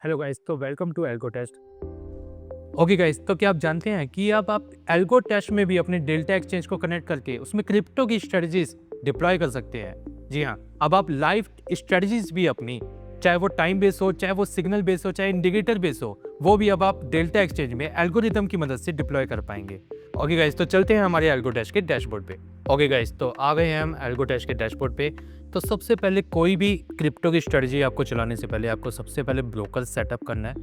Hello guys, तो welcome to algo test. Okay guys, तो क्या आप जानते हैं कि अब आप एल्गो टेस्ट में भी अपने डेल्टा एक्सचेंज को कनेक्ट करके उसमें क्रिप्टो की स्ट्रेटजीज डिप्लॉय कर सकते हैं। जी हाँ, अब आप लाइव स्ट्रेटजीज भी अपनी, चाहे वो टाइम बेस हो, चाहे वो सिग्नल बेस हो, चाहे इंडिकेटर बेस हो, वो भी अब आप डेल्टा एक्सचेंज में एल्गोरिथम की मदद से डिप्लॉय कर पाएंगे। ओके गाइस, तो चलते हैं हमारे एल्गो टेस्ट के डैशबोर्ड पे। ओके गाइस, तो आ गए हैं हम एल्गो टेस्ट के डैशबोर्ड पे। तो सबसे पहले कोई भी क्रिप्टो की स्ट्रेटजी आपको चलाने से पहले आपको सबसे पहले ब्रोकर सेटअप करना है।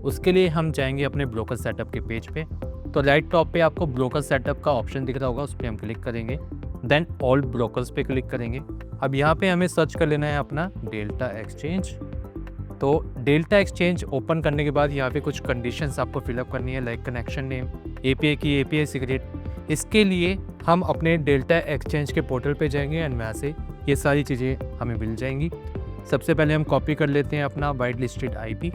उसके लिए हम जाएंगे अपने ब्रोकर सेटअप के पेज पे। तो राइट टॉप पे आपको ब्रोकर सेटअप का ऑप्शन दिख रहा होगा, उस पर हम क्लिक करेंगे। देन ऑल ब्रोकर्स पे क्लिक करेंगे। अब यहाँ पे हमें सर्च कर लेना है अपना डेल्टा एक्सचेंज। तो डेल्टा एक्सचेंज ओपन करने के बाद यहाँ पे कुछ कंडीशंस आपको फिलअप करनी है, लाइक कनेक्शन नेम, एपीआई की, एपीआई सीक्रेट। इसके लिए हम अपने डेल्टा एक्सचेंज के पोर्टल पे जाएंगे एंड वहाँ से ये सारी चीज़ें हमें मिल जाएंगी। सबसे पहले हम कॉपी कर लेते हैं अपना वाइट लिस्टेड आईपी।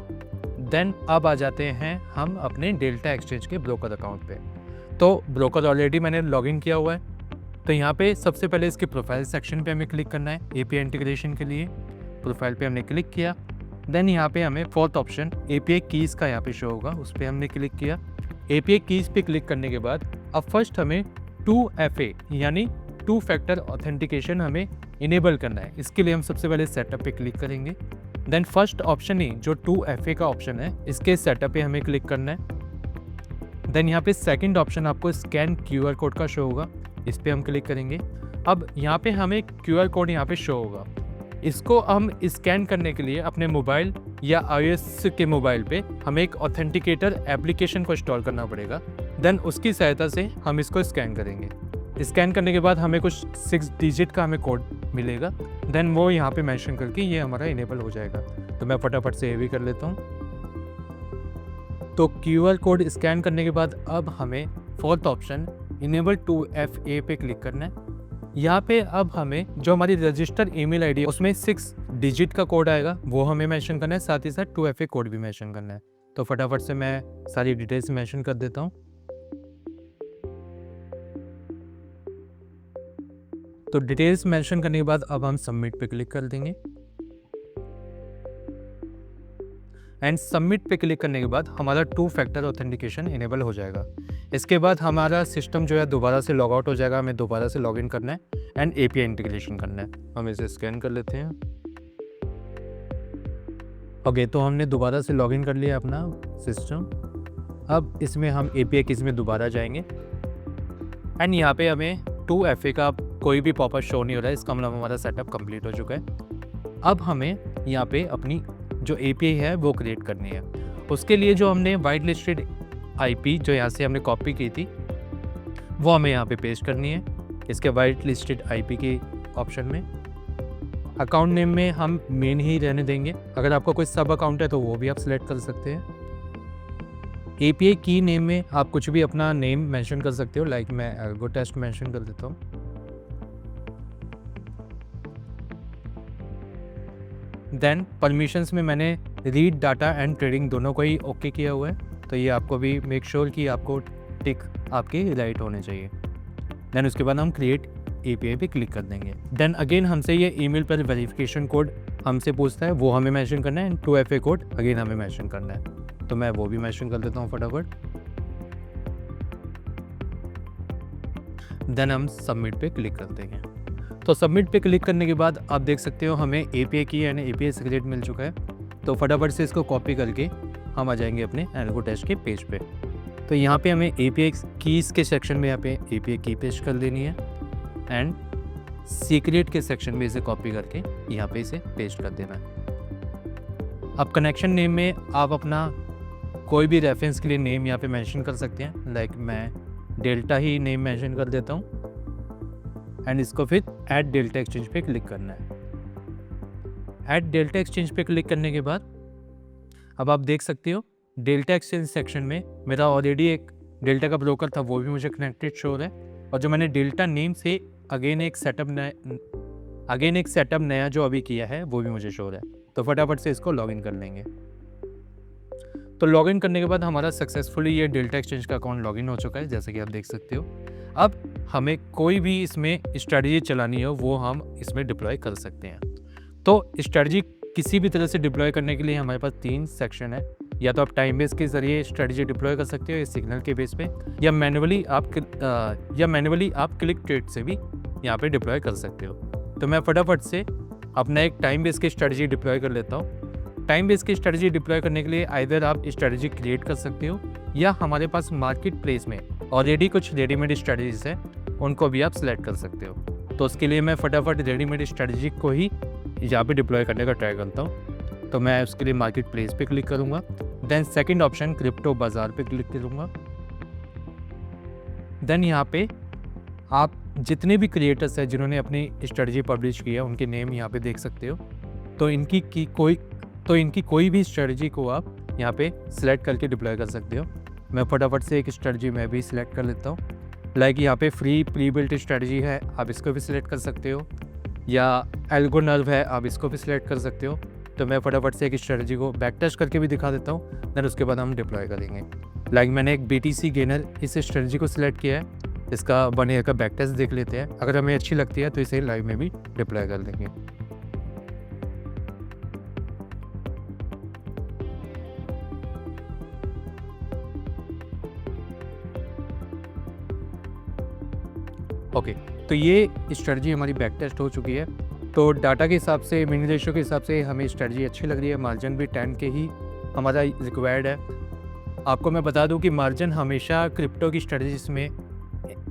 देन अब आ जाते हैं हम अपने डेल्टा एक्सचेंज के ब्रोकर अकाउंट पे। तो ब्रोकर ऑलरेडी मैंने लॉगिन किया हुआ है। तो यहाँ पे सबसे पहले इसके प्रोफाइल सेक्शन पे हमें क्लिक करना है एपीआई इंटीग्रेशन के लिए। प्रोफाइल पे हमने क्लिक किया। देन यहाँ पे हमें फोर्थ ऑप्शन एपीआई कीज़ का यहाँ पे शो होगा, उस पर हमने क्लिक किया। एपीआई कीज़ पे क्लिक करने के बाद अब फर्स्ट हमें 2FA यानी 2 फैक्टर ऑथेंटिकेशन हमें इनेबल करना है। इसके लिए हम सबसे पहले सेटअप पे क्लिक करेंगे। देन फर्स्ट ऑप्शन ही जो 2FA का ऑप्शन है, इसके सेटअप पे हमें क्लिक करना है। देन यहाँ पे सेकंड ऑप्शन आपको स्कैन QR कोड का शो होगा, इस पर हम क्लिक करेंगे। अब यहाँ पे हमें QR कोड यहाँ पे शो होगा। इसको हम स्कैन करने के लिए अपने मोबाइल या iOS के मोबाइल पे हमें एक ऑथेंटिकेटर एप्लीकेशन को इंस्टॉल करना पड़ेगा। देन उसकी सहायता से हम इसको स्कैन करेंगे। स्कैन करने के बाद हमें कुछ 6 डिजिट का हमें कोड मिलेगा। देन वो यहाँ पे मेंशन करके ये हमारा इनेबल हो जाएगा। तो मैं फटाफट से ये भी कर लेता हूँ। तो QR कोड स्कैन करने के बाद अब हमें फोर्थ ऑप्शन इनेबल 2FA पे क्लिक करना है। यहाँ पे अब हमें जो हमारी रजिस्टर ईमेल आईडी है उसमें 6 डिजिट का कोड आएगा, वो हमें मेंशन करना है। साथ ही साथ 2FA कोड भी मेंशन करना है। तो फटाफट से मैं सारी डिटेल्स मेंशन कर देता हूँ। तो डिटेल्स मेंशन करने के बाद अब हम सबमिट पे क्लिक कर देंगे। एंड सबमिट पे क्लिक करने के बाद हमारा 2 फैक्टर ऑथेंटिकेशन इनेबल हो जाएगा। इसके बाद हमारा सिस्टम जो है दोबारा से लॉग आउट हो जाएगा। हमें दोबारा से लॉगिन करना है एंड एपीआई इंटीग्रेशन करना है। हम इसे स्कैन कर लेते हैं। ओके, तो हमने दोबारा से लॉगिन कर लिया अपना सिस्टम। अब इसमें हम एपीआई कीज़ में दोबारा जाएंगे एंड यहाँ पे हमें 2FA का कोई भी पॉपअप शो नहीं हो रहा है, इसका मतलब हमारा सेटअप कंप्लीट हो चुका है। अब हमें यहाँ पे अपनी जो एपीआई है वो क्रिएट करनी है। उसके लिए जो हमने वाइट लिस्टेड आईपी जो यहाँ से हमने कॉपी की थी वो हमें यहाँ पे पेस्ट करनी है। इसके वाइट लिस्टेड आईपी के ऑप्शन में अकाउंट नेम में हम मेन ही रहने देंगे। अगर आपका कोई सब अकाउंट है तो वो भी आप सिलेक्ट कर सकते हैं। एपीआई की नेम में आप कुछ भी अपना नेम मेंशन कर सकते हो, लाइक मैं एल्गो टेस्ट मेंशन कर देता हूँ। देन परमिशंस में मैंने रीड, डाटा एंड ट्रेडिंग दोनों को ही ओके किया हुआ है। तो ये आपको भी मेक श्योर कि आपको टिक आपके राइट होने चाहिए। देन उसके बाद हम क्रिएट एपीआई पे क्लिक कर देंगे। देन अगेन हमसे ये ईमेल पर वेरिफिकेशन कोड हमसे पूछता है, वो हमें मेंशन करना है। एंड 2FA कोड अगेन हमें मेंशन करना है। तो मैं वो भी मेंशन कर देता हूँ फटाफट। देन हम सबमिट पे क्लिक कर देंगे। तो सबमिट पे क्लिक करने के बाद आप देख सकते हो हमें एपीआई की यानी एपीआई सीक्रेट मिल चुका है। तो फटाफट से इसको कॉपी करके हम आ जाएंगे अपने एल्गो टेस्ट के पेज पे। तो यहाँ पे हमें एपीआई कीज़ के सेक्शन में यहाँ पे एपीआई की पेस्ट कर देनी है एंड सीक्रेट के सेक्शन में इसे कॉपी करके यहाँ पे इसे पेस्ट कर देना है। अब कनेक्शन नेम में आप अपना कोई भी रेफरेंस के लिए नेम यहाँ पे मेंशन कर सकते हैं, लाइक मैं डेल्टा ही नेम मेंशन कर देता हूँ। एंड इसको फिर ऐड डेल्टा एक्सचेंज पे क्लिक करना है। ऐड डेल्टा एक्सचेंज पे क्लिक करने के बाद अब आप देख सकते हो डेल्टा एक्सचेंज सेक्शन में मेरा ऑलरेडी एक डेल्टा का ब्रोकर था, वो भी मुझे कनेक्टेड शो हो रहा है। और जो मैंने डेल्टा नेम से अगेन एक सेटअप नया जो अभी किया है वो भी मुझे शो हो रहा है। तो फटाफट से इसको लॉगिन कर लेंगे। तो लॉगिन करने के बाद हमारा सक्सेसफुली ये डेल्टा एक्सचेंज का अकाउंट लॉगिन हो चुका है, जैसे कि आप देख सकते हो। अब हमें कोई भी इसमें स्ट्रेटजी चलानी हो वो हम इसमें डिप्लॉय कर सकते हैं। तो स्ट्रेटजी किसी भी तरह से डिप्लॉय करने के लिए हमारे पास 3 सेक्शन है। या तो आप टाइम बेस के ज़रिए स्ट्रेटजी डिप्लॉय कर सकते हो, या सिग्नल के बेस पे, या मैनुअली आप क्लिक ट्रेड से भी यहाँ पे डिप्लॉय कर सकते हो। तो मैं फटाफट से अपना एक टाइम बेस की स्ट्रेटजी डिप्लॉय कर लेता हूँ। टाइम बेस की स्ट्रेटजी डिप्लॉय करने के लिए आइदर आप स्ट्रेटजी क्रिएट कर सकते हो, या हमारे पास मार्केट प्लेस में ऑलरेडी कुछ रेडीमेड स्ट्रेटजीज हैं, उनको भी आप सिलेक्ट कर सकते हो। तो उसके लिए मैं फटाफट रेडीमेड स्ट्रेटजी को ही यहाँ पे डिप्लॉय करने का ट्राई करता हूँ। तो मैं उसके लिए मार्केट प्लेस पे क्लिक करूँगा, देन सेकंड ऑप्शन क्रिप्टो बाज़ार पे क्लिक करूँगा। देन यहाँ पे आप जितने भी क्रिएटर्स हैं जिन्होंने अपनी स्ट्रेटजी पब्लिश की है, उनके नेम यहाँ पे देख सकते हो। तो इनकी कोई भी स्ट्रेटजी को आप यहाँ पे सिलेक्ट करके डिप्लॉय कर सकते हो। मैं फटाफट से एक स्ट्रेटजी मैं भी सिलेक्ट कर लेता हूँ। लाइक यहाँ पे फ्री प्री बिल्ट स्ट्रेटजी है, आप इसको भी सिलेक्ट कर सकते हो, या एल्गो नर्व है, आप इसको भी सिलेक्ट कर सकते हो। तो मैं फटाफट से एक स्ट्रेटजी को बैक टेस्ट करके भी दिखा देता हूँ, देन उसके बाद हम डिप्लॉय करेंगे। लाइक मैंने एक BTC गेनर इस स्ट्रेटजी को सिलेक्ट किया है, इसका 1 ईयर का बैक टेस्ट देख लेते हैं। अगर हमें अच्छी लगती है तो इसे लाइव में भी डिप्लॉय कर देंगे। ओके, तो ये स्ट्रेटजी हमारी बैक टेस्ट हो चुकी है। तो डाटा के हिसाब से, मिनी रेशियो के हिसाब से हमें स्ट्रेटजी अच्छी लग रही है। मार्जिन भी 10 के ही हमारा रिक्वायर्ड है। आपको मैं बता दूं कि मार्जिन हमेशा क्रिप्टो की स्ट्रेटजीज में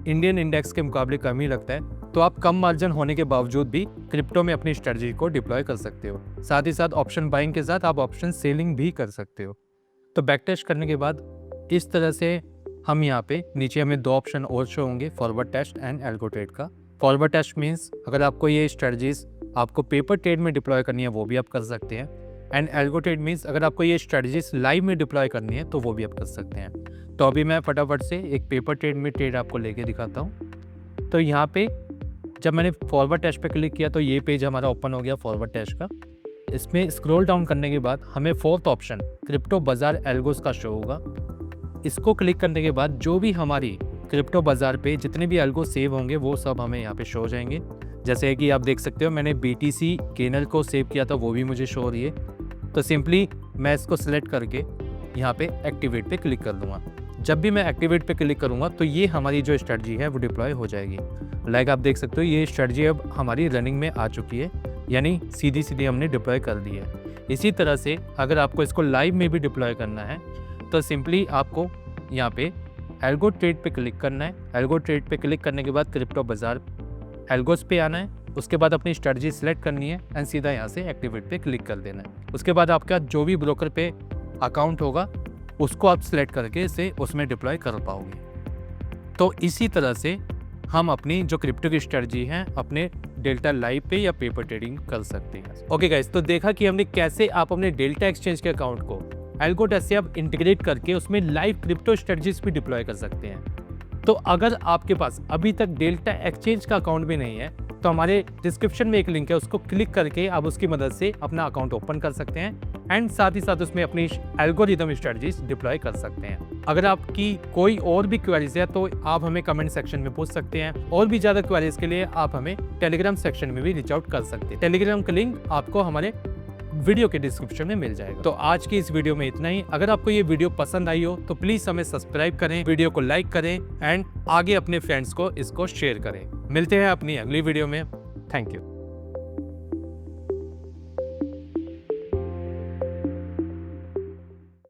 इंडियन इंडेक्स के मुकाबले कम ही लगता है। तो आप कम मार्जिन होने के बावजूद भी क्रिप्टो में अपनी स्ट्रेटजी को डिप्लॉय कर सकते हो। साथ ही साथ ऑप्शन बाइंग के साथ आप ऑप्शन सेलिंग भी कर सकते हो। तो बैक टेस्ट करने के बाद इस तरह से हम यहाँ पे नीचे हमें 2 ऑप्शन और शो होंगे, forward test and algo trade का। फॉरवर्ड टेस्ट मीन्स अगर आपको ये स्ट्रेटजीज आपको पेपर ट्रेड में डिप्लॉय करनी है वो भी आप कर सकते हैं, एंड एल्गो ट्रेड मीन्स अगर आपको ये स्ट्रेटजीज लाइव में डिप्लॉय करनी है तो वो भी आप कर सकते हैं। तो अभी मैं फटाफट से एक पेपर ट्रेड में ट्रेड आपको लेके दिखाता हूँ। तो यहाँ पे जब मैंने फॉरवर्ड टेस्ट पे क्लिक किया तो ये पेज हमारा ओपन हो गया फॉरवर्ड टेस्ट का। इसमें स्क्रॉल डाउन करने के बाद हमें 4th ऑप्शन क्रिप्टो बाजार एल्गोस का शो होगा। इसको क्लिक करने के बाद जो भी हमारी क्रिप्टो बाजार पे जितने भी एल्गो सेव होंगे वो सब हमें यहाँ पे शो हो जाएंगे। जैसे कि आप देख सकते हो मैंने BTC गेनर को सेव किया था, वो भी मुझे शो हो रही है। तो सिंपली मैं इसको सिलेक्ट करके यहाँ पे एक्टिवेट पे क्लिक कर दूंगा। जब भी मैं एक्टिवेट पे क्लिक करूँगा तो ये हमारी जो स्ट्रेटजी है वो डिप्लॉय हो जाएगी। लाइक आप देख सकते हो ये स्ट्रेटजी अब हमारी रनिंग में आ चुकी है, यानी सीधी हमने डिप्लॉय कर दी है। इसी तरह से अगर आपको इसको लाइव में भी डिप्लॉय करना है तो सिंपली आपको यहाँ पे एल्गो ट्रेड पे क्लिक करना है। एल्गो ट्रेड पे क्लिक करने के बाद क्रिप्टो बाजार एल्गोस पे आना है, उसके बाद अपनी स्ट्रेटजी सिलेक्ट करनी है एंड सीधा यहाँ से एक्टिवेट पे क्लिक कर देना है। उसके बाद आपका जो भी ब्रोकर पे अकाउंट होगा उसको आप सिलेक्ट करके इसे उसमें डिप्लॉय कर पाओगे। तो इसी तरह से हम अपनी जो क्रिप्टो की स्ट्रेटजी है अपने डेल्टा लाइव पे या पेपर ट्रेडिंग कर सकते हैं। ओके गाइस, तो देखा कि हमने कैसे आप अपने डेल्टा एक्सचेंज के अकाउंट को एल्गो टेस्ट से आप इंटीग्रेट करके उसमें लाइव क्रिप्टो स्ट्रेटजीज भी डिप्लॉय कर सकते हैं। तो अगर आपके पास अभी तक डेल्टा एक्सचेंज का अकाउंट भी नहीं है तो हमारे डिस्क्रिप्शन में एक लिंक है, उसको क्लिक करके आप उसकी मदद से अपना अकाउंट ओपन कर सकते हैं एंड साथ ही साथ उसमें अपनी एल्गोरिदम स्ट्रेटजीज डिप्लॉय कर सकते हैं। अगर आपकी कोई और भी क्वेरीज है तो आप हमें कमेंट सेक्शन में पूछ सकते हैं। और भी ज़्यादा क्वेरीज के लिए आप हमें टेलीग्राम सेक्शन में भी रीच आउट कर सकते हैं। टेलीग्राम का लिंक आपको हमारे वीडियो के डिस्क्रिप्शन में मिल जाएगा। तो आज की इस वीडियो में इतना ही। अगर आपको ये वीडियो पसंद आई हो तो प्लीज हमें सब्सक्राइब करें, वीडियो को लाइक करें एंड आगे अपने फ्रेंड्स को इसको शेयर करें। मिलते हैं अपनी अगली वीडियो में। Thank you.